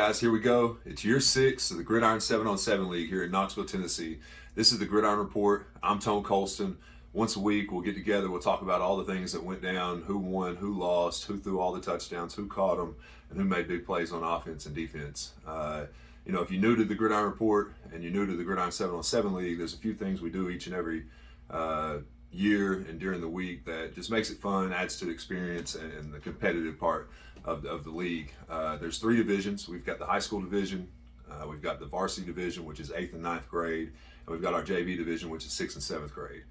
guys, here we go. It's year 6 of the Gridiron 7-on-7 League here in Knoxville, Tennessee. This is the Gridiron Report. I'm Tone Colston. Once a week, we'll get together. We'll talk about all the things that went down, who won, who lost, who threw all the touchdowns, who caught them, and who made big plays on offense and defense. If you're new to the Gridiron Report and you're new to the Gridiron 7-on-7 League, there's a few things we do each and every year and during the week that just makes it fun, adds to the experience and the competitive part of the league. There's 3 divisions. We've got the high school division, we've got the varsity division, which is 8th and 9th grade, and we've got our JV division, which is 6th and 7th grade.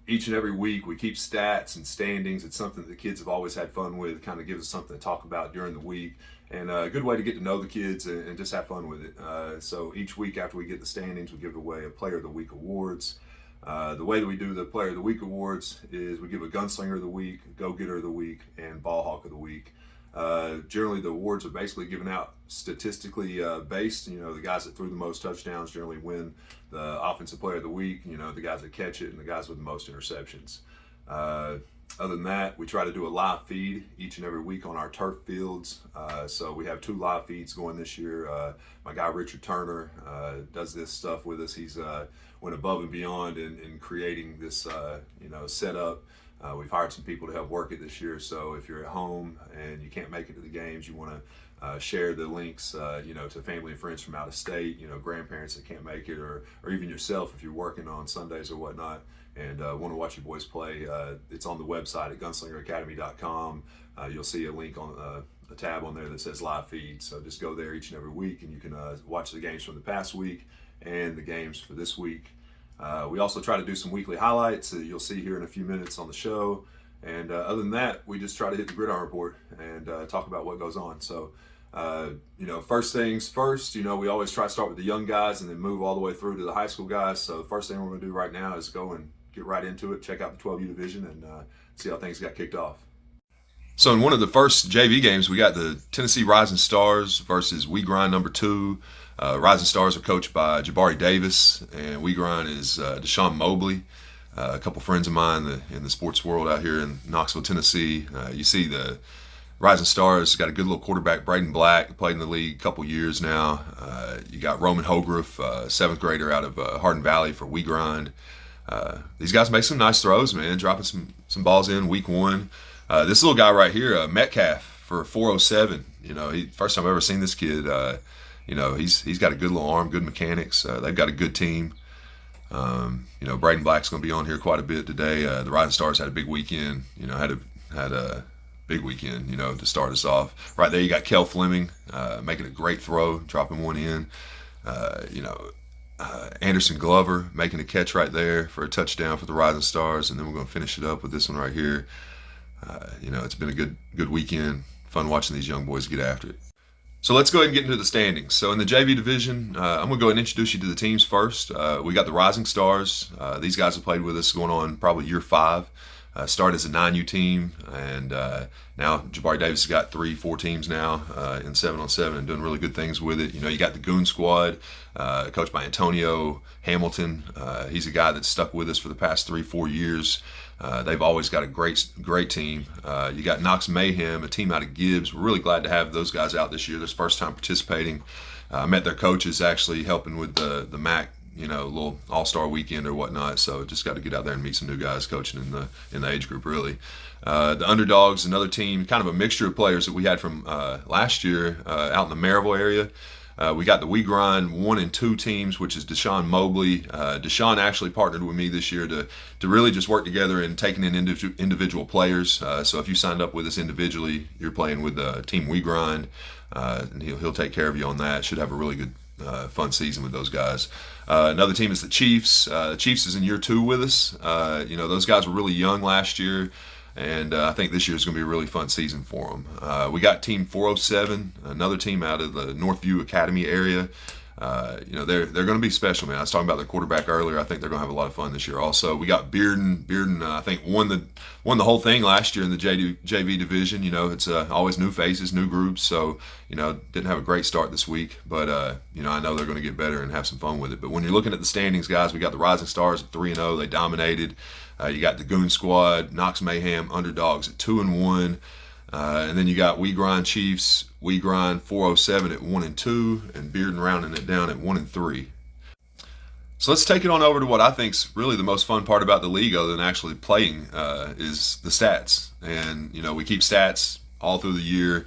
Each and every week we keep stats and standings. It's something that the kids have always had fun with. It kind of gives us something to talk about during the week, and a good way to get to know the kids and just have fun with it. So each week after we get the standings, we give away a Player of the Week awards. The way that we do the Player of the Week awards is we give a Gunslinger of the Week, Go-Getter of the Week, and Ball Hawk of the Week. Generally, the awards are basically given out statistically based. The guys that threw the most touchdowns generally win the Offensive Player of the Week. The guys that catch it and the guys with the most interceptions. Other than that, we try to do a live feed each and every week on our turf fields. So we have 2 live feeds going this year. My guy Richard Turner does this stuff with us. He's went above and beyond in creating this setup. We've hired some people to help work it this year. So if you're at home and you can't make it to the games, you want to share the links, to family and friends from out of state, grandparents that can't make it, or even yourself if you're working on Sundays or whatnot and want to watch your boys play. It's on the website at gunslingeracademy.com. You'll see a link on a tab on there that says live feed. So just go there each and every week and you can watch the games from the past week and the games for this week. We also try to do some weekly highlights that you'll see here in a few minutes on the show. And other than that, we just try to hit the Gridiron Report and talk about what goes on. So, first things first, we always try to start with the young guys and then move all the way through to the high school guys. So the first thing we're going to do right now is go and get right into it, check out the 12U division and see how things got kicked off. So in one of the first JV games, we got the Tennessee Rising Stars versus We Grind number 2. Rising Stars are coached by Jabari Davis, and We Grind is Deshaun Mobley, a couple friends of mine in the sports world out here in Knoxville, Tennessee. You see the Rising Stars got a good little quarterback, Braden Black, played in the league a couple years now. You got Roman Hogriff, 7th grader out of Hardin Valley for We Grind. These guys make some nice throws, man, dropping some balls in week 1. This little guy right here, Metcalf for 407. First time I've ever seen this kid. He's got a good little arm, good mechanics. They've got a good team. Braden Black's going to be on here quite a bit today. The Rising Stars had a big weekend. Had a big weekend. To start us off. Right there, you got Kel Fleming making a great throw, dropping one in. Anderson Glover making a catch right there for a touchdown for the Rising Stars, and then we're going to finish it up with this one right here. It's been a good weekend. Fun watching these young boys get after it. So let's go ahead and get into the standings. So in the JV division, I'm going to go ahead and introduce you to the teams first. We got the Rising Stars. These guys have played with us going on probably year 5. Started as a 9U team, and now Jabari Davis has got 3-4 teams now in 7-on-7 and doing really good things with it. You got the Goon Squad, coached by Antonio Hamilton. He's a guy that's stuck with us for the past 3-4 years. They've always got a great team. You got Knox Mayhem, a team out of Gibbs. We're really glad to have those guys out this year. This first time participating. I met their coaches actually helping with the MAC, little all-star weekend or whatnot. So just got to get out there and meet some new guys coaching in the age group really. The Underdogs, another team, kind of a mixture of players that we had from last year out in the Maryville area. We got the We Grind 1 and 2 teams, which is Deshaun Mobley. Deshaun actually partnered with me this year to really just work together and taking in individual players. So if you signed up with us individually, you're playing with the team We Grind, and he'll take care of you on that. Should have a really good fun season with those guys. Another team is the Chiefs. The Chiefs is in year 2 with us. Those guys were really young last year. And I think this year is going to be a really fun season for them. We got Team 407, another team out of the Northview Academy area. They're going to be special, man. I was talking about their quarterback earlier. I think they're going to have a lot of fun this year. Also, we got Bearden. Bearden, I think, won the whole thing last year in the JV division. It's always new faces, new groups. So, didn't have a great start this week. But, I know they're going to get better and have some fun with it. But when you're looking at the standings, guys, we got the Rising Stars at 3-0. They dominated. You got the Goon Squad, Knox Mayhem, Underdogs at 2-1. And then you got We Grind Chiefs, We Grind 407 at 1-2, and Bearden rounding it down at 1-3. So let's take it on over to what I think's really the most fun part about the league, other than actually playing, is the stats. And we keep stats all through the year.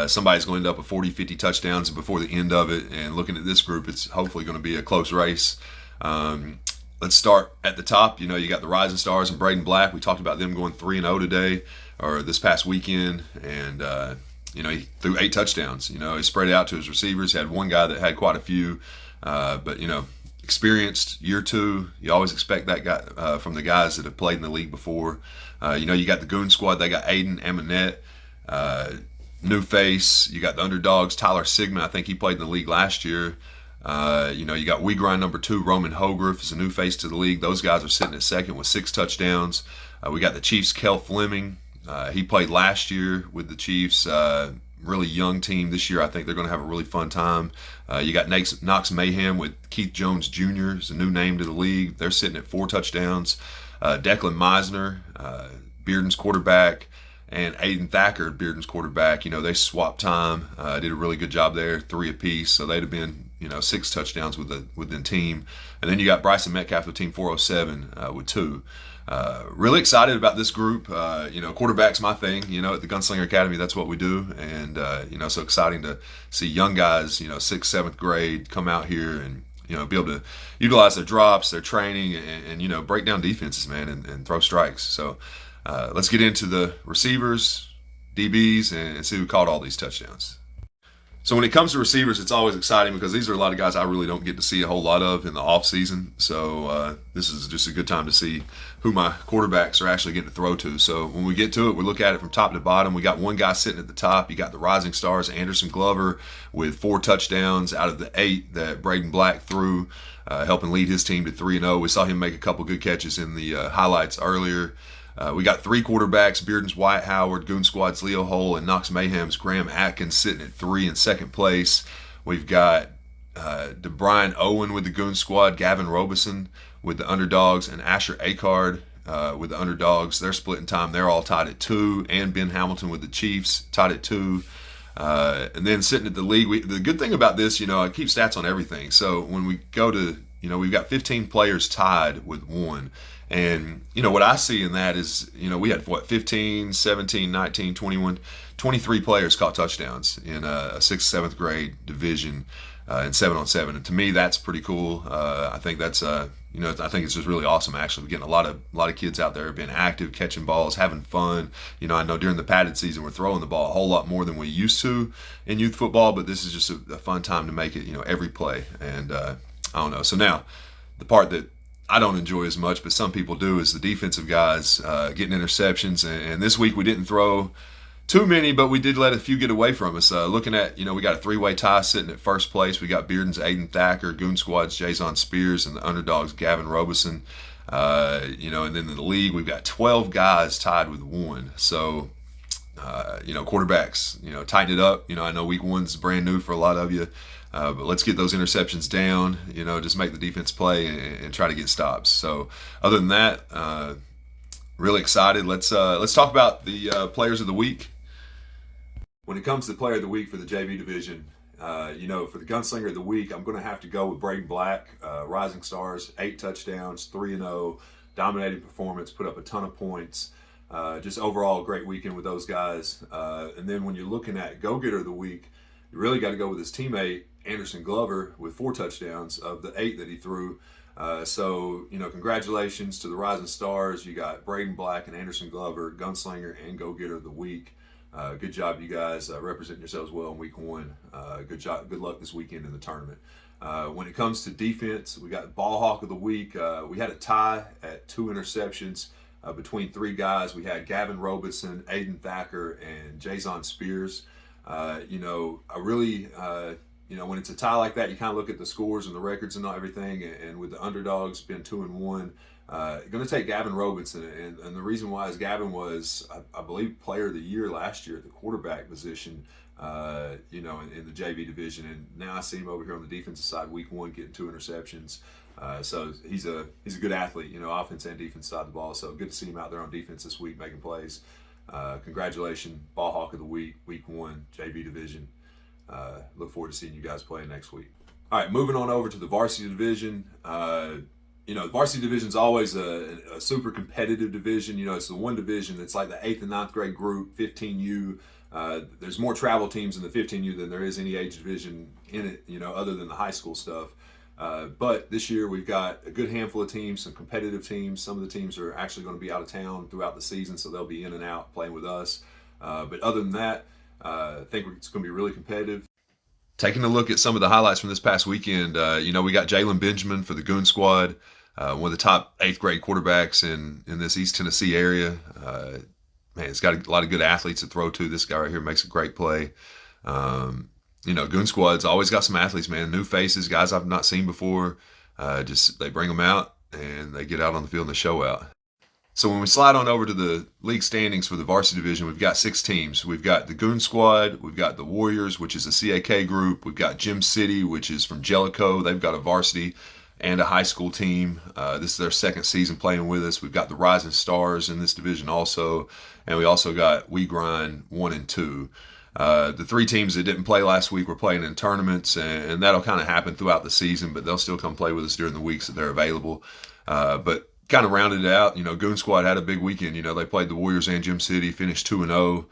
Somebody's going to end up with 40, 50 touchdowns before the end of it. And looking at this group, it's hopefully going to be a close race. Let's start at the top. You got the Rising Stars and Braden Black. We talked about them going 3-0 today, or this past weekend. And, he threw 8 touchdowns. He spread it out to his receivers. He had one guy that had quite a few. But, experienced, year 2. You always expect that guy from the guys that have played in the league before. You got the Goon Squad. They got Aiden Amonette, new face. You got the underdogs, Tyler Sigmund. I think he played in the league last year. You got We Grind number 2, Roman Hogriff is a new face to the league. Those guys are sitting at second with 6 touchdowns. We got the Chiefs, Kel Fleming. He played last year with the Chiefs. Really young team this year. I think they're going to have a really fun time. You got Knox Mayhem with Keith Jones Jr. is a new name to the league. They're sitting at 4 touchdowns. Declan Meisner, Bearden's quarterback, and Aiden Thacker, Bearden's quarterback. They swapped time. Did a really good job there, 3 apiece. So they'd have been 6 touchdowns with the team. And then you got Bryson Metcalf with Team 407 with 2. Really excited about this group. Quarterback's my thing. At the Gunslinger Academy, that's what we do. And, so exciting to see young guys, 6th, 7th grade come out here and, be able to utilize their drops, their training, and break down defenses, man, and throw strikes. So let's get into the receivers, DBs, and see who caught all these touchdowns. So when it comes to receivers, it's always exciting because these are a lot of guys I really don't get to see a whole lot of in the off season. So this is just a good time to see who my quarterbacks are actually getting to throw to. So when we get to it, we look at it from top to bottom. We got one guy sitting at the top. You got the Rising Stars, Anderson Glover, with 4 touchdowns out of the 8 that Braden Black threw, helping lead his team to 3-0. We saw him make a couple good catches in the highlights earlier. We got 3 quarterbacks, Bearden's Wyatt Howard, Goon Squad's Leo Hole, and Knox Mayhem's Graham Atkins sitting at 3 in second place. We've got DeBrian Owen with the Goon Squad, Gavin Robeson with the Underdogs, and Asher Acard with the Underdogs. They're splitting time. They're all tied at 2. And Ben Hamilton with the Chiefs, tied at 2. And then sitting at the league, the good thing about this, I keep stats on everything. So when we go to, we've got 15 players tied with 1. And, what I see in that is, we had, 15, 17, 19, 21, 23 players caught touchdowns in a 6th, 7th grade division in 7-on-7. And to me, that's pretty cool. I think that's, I think it's just really awesome, actually. We're getting a lot of kids out there being active, catching balls, having fun. I know during the padded season, we're throwing the ball a whole lot more than we used to in youth football, but this is just a fun time to make it, every play. And I don't know. So now, the part that I don't enjoy as much, but some people do, is the defensive guys getting interceptions. And this week we didn't throw too many, but we did let a few get away from us. Looking at, we got a 3-way tie sitting at first place. We got Bearden's Aiden Thacker, Goon Squad's Jason Spears, and the Underdogs Gavin Robeson. And then in the league we've got 12 guys tied with 1. So, quarterbacks, tighten it up. I know week 1's brand new for a lot of you. But let's get those interceptions down, just make the defense play and try to get stops. So other than that, really excited. Let's talk about the players of the week. When it comes to player of the week for the JV division, for the Gunslinger of the week, I'm going to have to go with Braden Black, Rising Stars, 8 touchdowns, 3-0, dominating performance, put up a ton of points. Just overall a great weekend with those guys. And then when you're looking at go-getter of the week, you really got to go with his teammate, Anderson Glover, with 4 touchdowns of the 8 that he threw. So, congratulations to the Rising Stars. You got Braden Black and Anderson Glover, Gunslinger and Go-Getter of the Week. Good job, you guys, representing yourselves well in week 1. Good job. Good luck this weekend in the tournament. When it comes to defense, we got Ball Hawk of the Week. We had a tie at 2 interceptions between 3 guys. We had Gavin Robeson, Aiden Thacker, and Jason Spears. I really, when it's a tie like that, you kind of look at the scores and the records and everything. And with the Underdogs being 2-1, going to take Gavin Robeson. And the reason why is Gavin was, I believe, Player of the Year last year at the quarterback position, in the JV division. And now I see him over here on the defensive side, week 1, getting 2 interceptions. So he's a good athlete, offense and defense side of the ball. So good to see him out there on defense this week making plays. Congratulations, Ball Hawk of the Week, Week 1, JV Division. Look forward to seeing you guys play next week. All right, moving on over to the varsity division. The varsity division is always a super competitive division. It's the one division that's like the 8th and 9th grade group, 15U. There's more travel teams in the 15U than there is any age division in it, other than the high school stuff. But this year we've got a good handful of teams, some competitive teams. Some of the teams are actually going to be out of town throughout the season, so they'll be in and out playing with us. But other than that, I think it's going to be really competitive. Taking a look at some of the highlights from this past weekend, we got Jalen Benjamin for the Goon Squad, one of the top 8th grade quarterbacks in this East Tennessee area. He's got a lot of good athletes to throw to. This guy right here makes a great play. Goon Squad's always got some athletes, man. New faces, guys I've not seen before. They bring them out and they get out on the field and they show out. So when we slide on over to the league standings for the varsity division, we've got 6 teams. We've got the Goon Squad, we've got the Warriors, which is a CAK group. We've got Gym City, which is from Jellicoe. They've got a varsity and a high school team. This is their 2nd season playing with us. We've got the Rising Stars in this division also. And we also got We Grind 1 and 2. The 3 teams that didn't play last week were playing in tournaments, and that'll kind of happen throughout the season, but they'll still come play with us during the weeks that they're available. But kind of rounded it out, Goon Squad had a big weekend. They played the Warriors and Gym City, finished 2-0.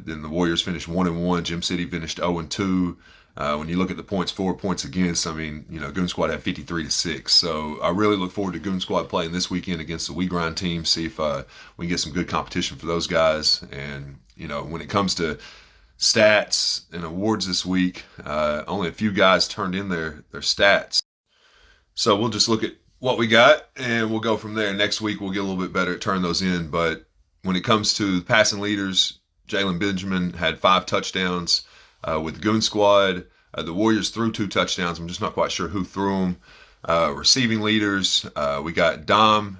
Then the Warriors finished 1-1. Gym City finished 0-2. When you look at the points for, points against, Goon Squad had 53-6. So I really look forward to Goon Squad playing this weekend against the We Grind team, see if we can get some good competition for those guys. And, when it comes to stats and awards this week, only a few guys turned in their stats. So we'll just look at what we got and we'll go from there. Next week we'll get a little bit better at turning those in. But when it comes to passing leaders, Jalen Benjamin had 5 touchdowns with the Goon Squad. The Warriors threw 2 touchdowns. I'm just not quite sure who threw them. Receiving leaders, we got Dom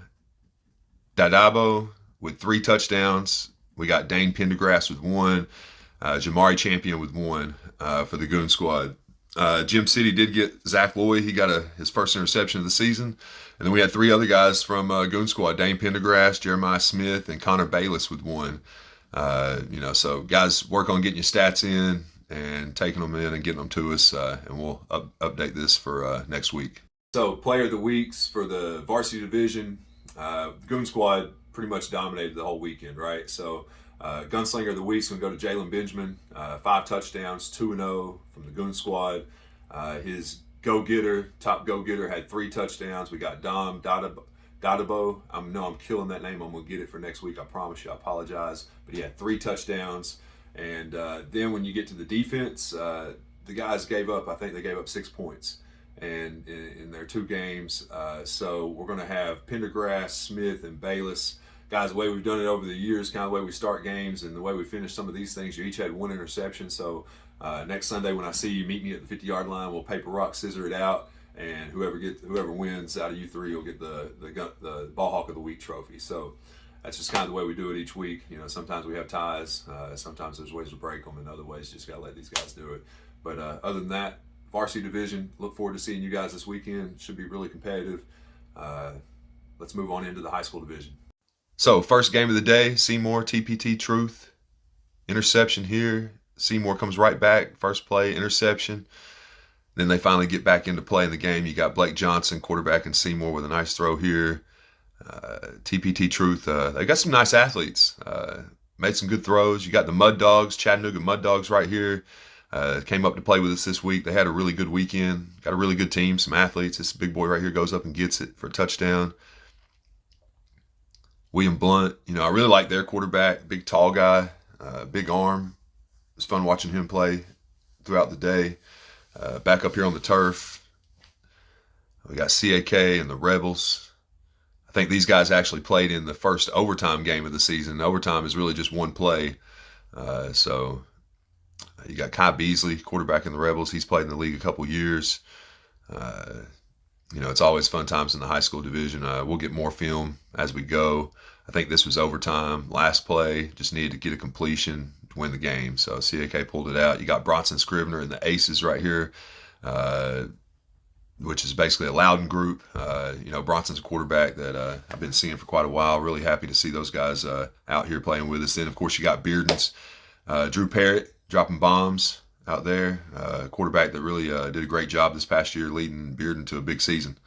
Dadabo with 3 touchdowns. We got Dane Pendergrass with 1. Jamari Champion with 1 for the Goon Squad. Gym City did get Zach Lloyd. He got his first interception of the season. And then we had 3 other guys from Goon Squad, Dane Pendergrass, Jeremiah Smith, and Connor Bayless with 1. So guys, work on getting your stats in and taking them in and getting them to us, and we'll update this for next week. So player of the weeks for the varsity division, Goon Squad pretty much dominated the whole weekend, right? So Gunslinger of the week's going to go to Jalen Benjamin, 5 touchdowns, 2-0 from the Goon Squad. His top go-getter had 3 touchdowns. We got Dom Dadabo. I know I'm killing that name. I'm going to get it for next week. I promise you. I apologize. But he had 3 touchdowns. And then when you get to the defense, the guys gave up, I think they gave up 6 points in their 2 games. So we're going to have Pendergrass, Smith, and Bayless. Guys, the way we've done it over the years, kind of the way we start games and the way we finish some of these things, you each had 1 interception. So next Sunday when I see you, meet me at the 50-yard line. We'll paper, rock, scissor it out, and whoever wins out of you 3 will get the Ball Hawk of the Week trophy. So that's just kind of the way we do it each week. Sometimes we have ties. Sometimes there's ways to break them, and other ways just got to let these guys do it. But other than that, varsity division, look forward to seeing you guys this weekend. Should be really competitive. Let's move on into the high school division. So first game of the day, Seymour, TPT Truth. Interception here. Seymour comes right back. First play, interception. Then they finally get back into play in the game. You got Blake Johnson, quarterback, and Seymour with a nice throw here. TPT Truth, they got some nice athletes. Made some good throws. You got the Mud Dogs, Chattanooga Mud Dogs right here. Came up to play with us this week. They had a really good weekend. Got a really good team, some athletes. This big boy right here goes up and gets it for a touchdown. William Blunt, I really like their quarterback, big tall guy, big arm. It was fun watching him play throughout the day. Back up here on the turf, we got CAK and the Rebels. I think these guys actually played in the first overtime game of the season. Overtime is really just 1 play. So you got Kai Beasley, quarterback in the Rebels. He's played in the league a couple years. It's always fun times in the high school division. We'll get more film as we go. I think this was overtime. Last play, just needed to get a completion to win the game. So CAK pulled it out. You got Bronson Scrivener and the Aces right here. which is basically a Loudon group. Bronson's a quarterback that I've been seeing for quite a while. Really happy to see those guys out here playing with us. Then, of course, you got Bearden's Drew Parrott dropping bombs out there. Quarterback that really did a great job this past year leading Bearden to a big season.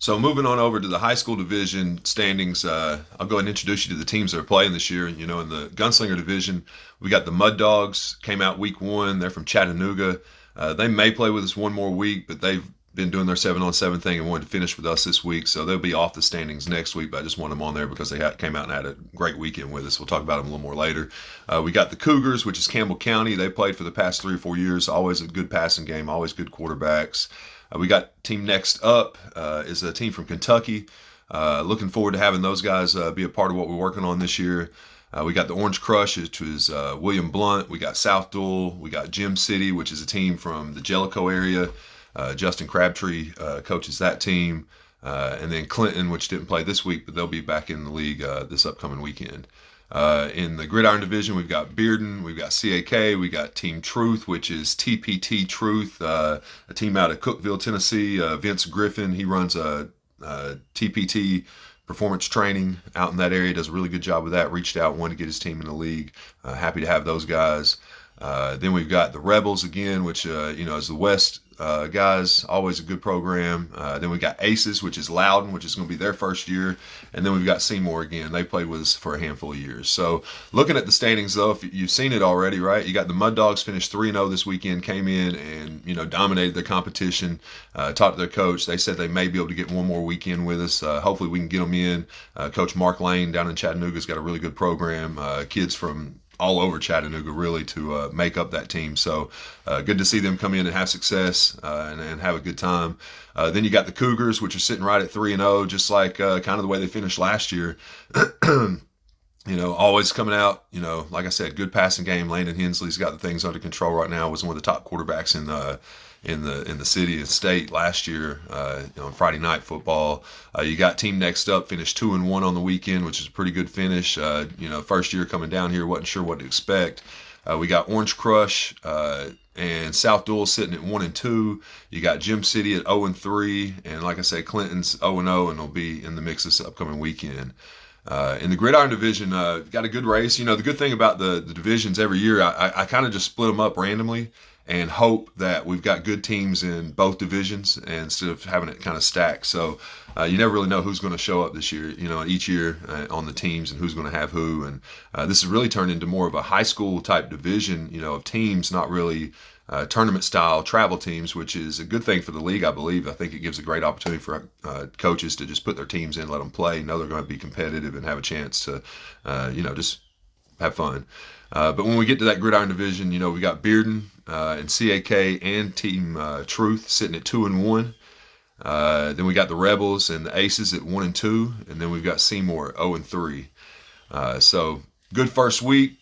So moving on over to the high school division standings, I'll go ahead and introduce you to the teams that are playing this year. In the Gunslinger division, we got the Mud Dogs, came out week 1. They're from Chattanooga. They may play with us one more week, but they've been doing their 7-on-7 thing and wanted to finish with us this week. So they'll be off the standings next week, but I just want them on there because they came out and had a great weekend with us. We'll talk about them a little more later. We got the Cougars, which is Campbell County. They played for the past 3 or 4 years. Always a good passing game, always good quarterbacks. We got team next up is a team from Kentucky. Looking forward to having those guys be a part of what we're working on this year. We got the Orange Crush, which is William Blunt. We got South Dual. We got Gem City, which is a team from the Jellicoe area. Justin Crabtree coaches that team. And then Clinton, which didn't play this week, but they'll be back in the league this upcoming weekend. In the Gridiron division, we've got Bearden, we've got CAK, we got Team Truth, which is TPT Truth, a team out of Cookeville, Tennessee. Vince Griffin, he runs a TPT performance training out in that area, does a really good job with that. Reached out, wanted to get his team in the league. Happy to have those guys. Then we've got the Rebels again, which is the West guys, always a good program. Then we got Aces, which is Loudon, which is going to be their first year. And then we've got Seymour again. They played with us for a handful of years. So looking at the standings, though, if you've seen it already, right? You got the Mud Dogs finished 3-0 this weekend, came in and, dominated their competition, talked to their coach. They said they may be able to get one more weekend with us. Hopefully we can get them in. Coach Mark Lane down in Chattanooga has got a really good program. Kids from all over Chattanooga really to make up that team. So good to see them come in and have success and have a good time. Then you got the Cougars, which are sitting right at 3-0, just like kind of the way they finished last year. Always coming out, like I said, good passing game. Landon Hensley's got the things under control right now. Was one of the top quarterbacks in the city and state last year on Friday night football. You got team next up, finished 2-1 on the weekend, which is a pretty good finish. First year coming down here, wasn't sure what to expect. We got Orange Crush and South Dual sitting at 1-2. You got Gem City at 0-3, and like I said, Clinton's 0-0 and will be in the mix this upcoming weekend. In the Gridiron division, got a good race. The good thing about the divisions every year, I kind of just split them up randomly and hope that we've got good teams in both divisions instead of having it kind of stacked. So you never really know who's going to show up this year, each year on the teams and who's going to have who. And this has really turned into more of a high school type division, of teams, not really tournament style travel teams, which is a good thing for the league, I believe. I think it gives a great opportunity for coaches to just put their teams in, let them play, know they're going to be competitive and have a chance to, just have fun. But when we get to that Gridiron division, we got Bearden and CAK and Team Truth sitting at 2-1. Then we got the Rebels and the Aces at 1-2, and then we've got Seymour 0-3. So good first week.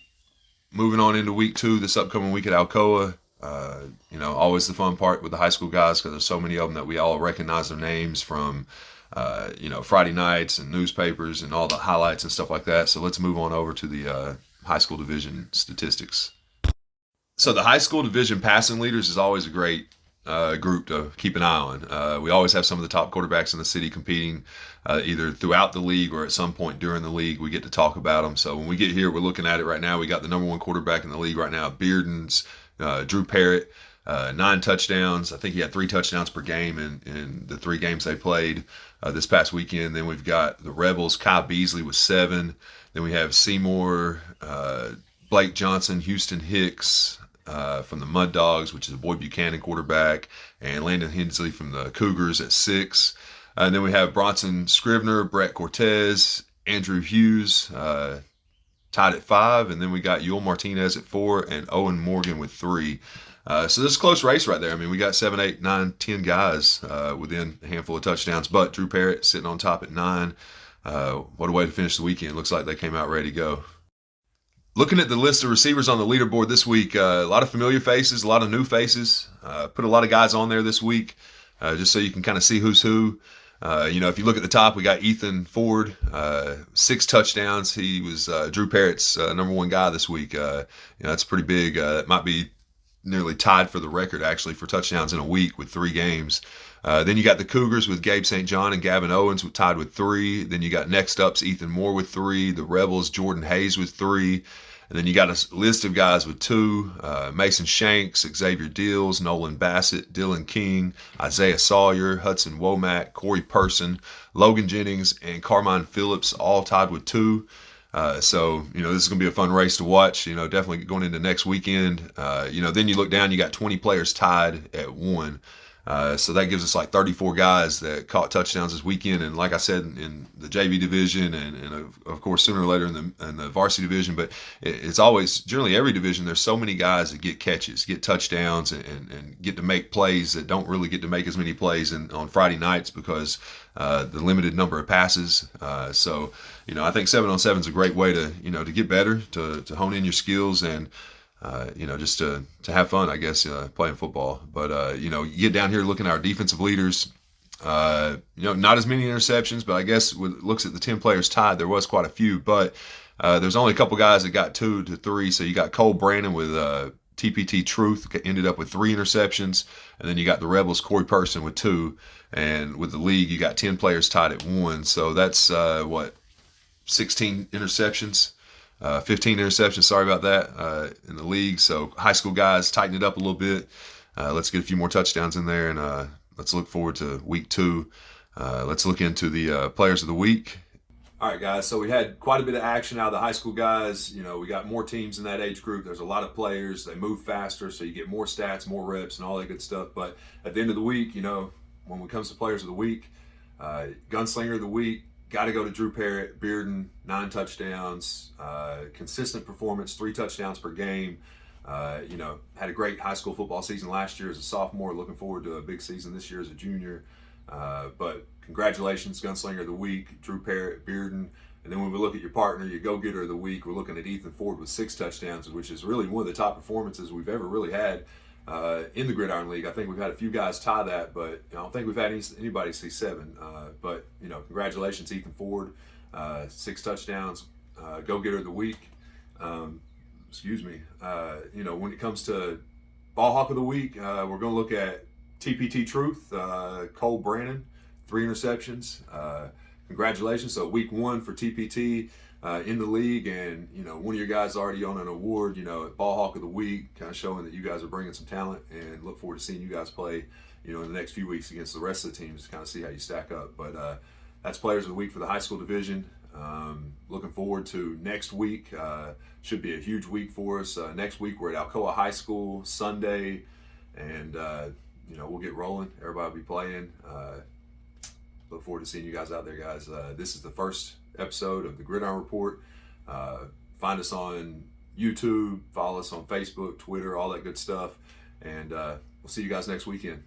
Moving on into week 2, this upcoming week at Alcoa. Always the fun part with the high school guys because there's so many of them that we all recognize their names from, Friday nights and newspapers and all the highlights and stuff like that. So let's move on over to the high school division statistics. So the high school division passing leaders is always a great group to keep an eye on. We always have some of the top quarterbacks in the city competing either throughout the league or at some point during the league. We get to talk about them. So when we get here, we're looking at it right now. We got the number 1 quarterback in the league right now, Bearden's Drew Parrott, 9 touchdowns. I think he had 3 touchdowns per game in the 3 games they played this past weekend. Then we've got the Rebels, Kai Beasley with 7. Then we have Seymour, Blake Johnson, Houston Hicks from the Mud Dogs, which is a Boyd Buchanan quarterback, and Landon Hensley from the Cougars at 6. And then we have Bronson Scrivener, Brett Cortez, Andrew Hughes tied at 5. And then we got Yul Martinez at 4 and Owen Morgan with 3. So this is a close race right there. I mean, we got 7, 8, 9, 10 guys within a handful of touchdowns, but Drew Parrott sitting on top at 9. What a way to finish the weekend. Looks like they came out ready to go. Looking at the list of receivers on the leaderboard this week, a lot of familiar faces, a lot of new faces. Put a lot of guys on there this week just so you can kind of see who's who. If you look at the top, we got Ethan Ford, 6 touchdowns. He was Drew Parrott's number 1 guy this week. That's pretty big. That might be nearly tied for the record actually for touchdowns in a week with 3 games. Then you got the Cougars with Gabe St. John and Gavin Owens tied with 3. Then you got Next Up's Ethan Moore with 3. The Rebels, Jordan Hayes with 3. And then you got a list of guys with 2. Mason Shanks, Xavier Deals, Nolan Bassett, Dylan King, Isaiah Sawyer, Hudson Womack, Corey Person, Logan Jennings, and Carmine Phillips all tied with 2. So, this is going to be a fun race to watch, definitely going into next weekend. Then you look down, you got 20 players tied at 1. So that gives us like 34 guys that caught touchdowns this weekend. And like I said, in the JV division and of course sooner or later in the varsity division, but it's always, generally every division, there's so many guys that get catches, get touchdowns, and get to make plays that don't really get to make as many plays on Friday nights because the limited number of passes. So, I think 7-on-7 is a great way to, to get better, to hone in your skills and, just to have fun, I guess, playing football. But, you get down here looking at our defensive leaders, not as many interceptions, but I guess with looks at the 10 players tied, there was quite a few. But there's only a couple guys that got 2 to 3. So you got Cole Brandon with TPT Truth, ended up with 3 interceptions. And then you got the Rebels, Corey Person with 2. And with the league, you got 10 players tied at 1. So that's, 16 interceptions. 15 interceptions, sorry about that, in the league. So high school guys, tighten it up a little bit. Let's get a few more touchdowns in there, and let's look forward to week 2. Let's look into the players of the week. All right, guys, so we had quite a bit of action out of the high school guys. We got more teams in that age group. There's a lot of players. They move faster, so you get more stats, more reps, and all that good stuff. But at the end of the week, when it comes to players of the week, Gunslinger of the week, got to go to Drew Bearden, 9 touchdowns, consistent performance, 3 touchdowns per game. Had a great high school football season last year as a sophomore. Looking forward to a big season this year as a junior. But congratulations, Gunslinger of the week, Drew Bearden. And then when we look at your partner, your go-getter of the week, we're looking at Ethan Ford with 6 touchdowns, which is really one of the top performances we've ever really had in the Gridiron League. I think we've had a few guys tie that, but I don't think we've had anybody see 7. But congratulations, Ethan Ford, 6 touchdowns, go-getter of the week. Excuse me. When it comes to ball hawk of the week, we're going to look at TPT Truth, Cole Brandon, 3 interceptions. Congratulations. So week 1 for TPT. In the league, and one of your guys already on an award, at Ball Hawk of the Week, kind of showing that you guys are bringing some talent, and look forward to seeing you guys play, in the next few weeks against the rest of the teams to kind of see how you stack up. But that's Players of the Week for the high school division. Looking forward to next week. Should be a huge week for us. Next week we're at Alcoa High School Sunday, and we'll get rolling. Everybody will be playing. Look forward to seeing you guys out there, guys. This is the first episode of the Gridiron Report. Find us on YouTube, follow us on Facebook, Twitter, all that good stuff. And we'll see you guys next weekend.